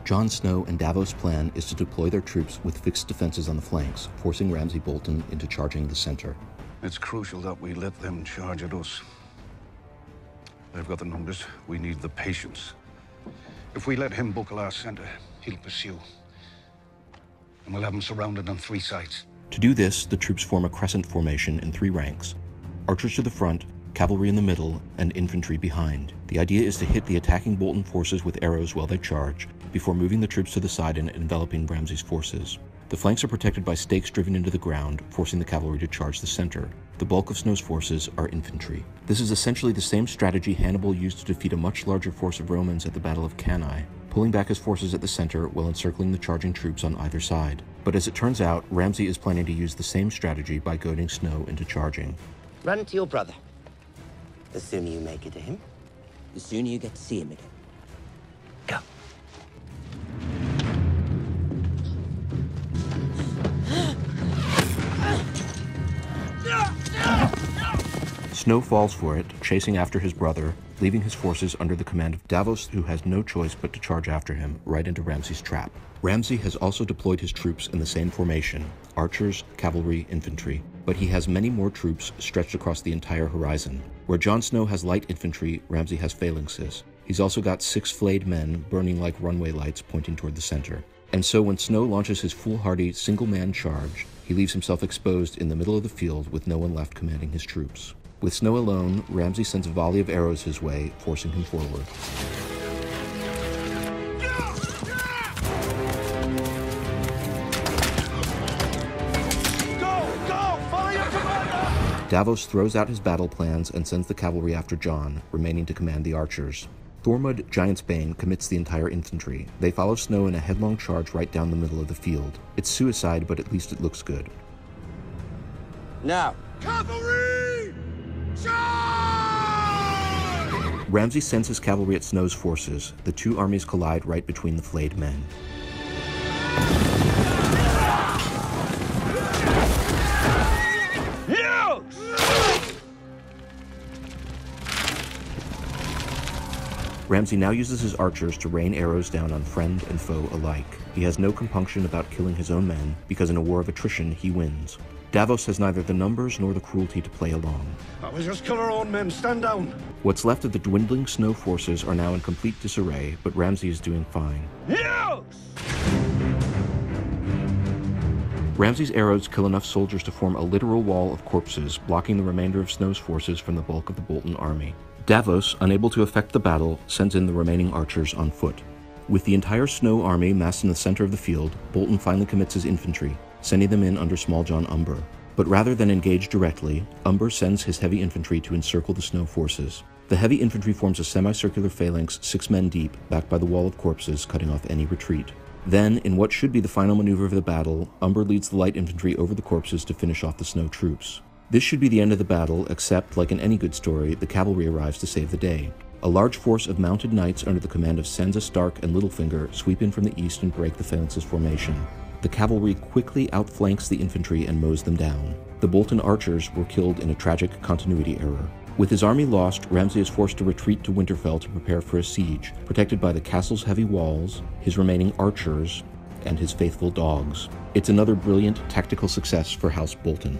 Jon Snow and Davos' plan is to deploy their troops with fixed defenses on the flanks, forcing Ramsay Bolton into charging the center. It's crucial that we let them charge at us. They've got the numbers. We need the patience. If we let him buckle our center, he'll pursue. And we'll have him surrounded on three sides. To do this, the troops form a crescent formation in three ranks: archers to the front, cavalry in the middle, and infantry behind. The idea is to hit the attacking Bolton forces with arrows while they charge, before moving the troops to the side and enveloping Ramsay's forces. The flanks are protected by stakes driven into the ground, forcing the cavalry to charge the center. The bulk of Snow's forces are infantry. This is essentially the same strategy Hannibal used to defeat a much larger force of Romans at the Battle of Cannae, pulling back his forces at the center while encircling the charging troops on either side. But as it turns out, Ramsay is planning to use the same strategy by goading Snow into charging. Run to your brother. The sooner you make it to him, the sooner you get to see him again. Go. Snow falls for it, chasing after his brother, leaving his forces under the command of Davos, who has no choice but to charge after him, right into Ramsay's trap. Ramsay has also deployed his troops in the same formation: archers, cavalry, infantry, but he has many more troops stretched across the entire horizon. Where Jon Snow has light infantry, Ramsay has phalanxes. He's also got 6 flayed men burning like runway lights pointing toward the center. And so when Snow launches his foolhardy single-man charge, he leaves himself exposed in the middle of the field with no one left commanding his troops. With Snow alone, Ramsay sends a volley of arrows his way, forcing him forward. Go! Follow your commander! Davos throws out his battle plans and sends the cavalry after Jon, remaining to command the archers. Thormund Giantsbane commits the entire infantry. They follow Snow in a headlong charge right down the middle of the field. It's suicide, but at least it looks good. Now. Cavalry! Charge! Ramsay sends his cavalry at Snow's forces. The two armies collide right between the flayed men. Ramsay now uses his archers to rain arrows down on friend and foe alike. He has no compunction about killing his own men, because in a war of attrition, he wins. Davos has neither the numbers nor the cruelty to play along. That was just kill our own men. Stand down. What's left of the dwindling Snow forces are now in complete disarray, but Ramsay is doing fine. Yes! Ramsay's arrows kill enough soldiers to form a literal wall of corpses, blocking the remainder of Snow's forces from the bulk of the Bolton army. Davos, unable to effect the battle, sends in the remaining archers on foot. With the entire Snow army massed in the center of the field, Bolton finally commits his infantry, sending them in under Small John Umber. But rather than engage directly, Umber sends his heavy infantry to encircle the Snow forces. The heavy infantry forms a semicircular phalanx 6 men deep, backed by the wall of corpses, cutting off any retreat. Then, in what should be the final maneuver of the battle, Umber leads the light infantry over the corpses to finish off the Snow troops. This should be the end of the battle, except, like in any good story, the cavalry arrives to save the day. A large force of mounted knights under the command of Sansa Stark and Littlefinger sweep in from the east and break the phalanx's formation. The cavalry quickly outflanks the infantry and mows them down. The Bolton archers were killed in a tragic continuity error. With his army lost, Ramsay is forced to retreat to Winterfell to prepare for a siege, protected by the castle's heavy walls, his remaining archers, and his faithful dogs. It's another brilliant tactical success for House Bolton.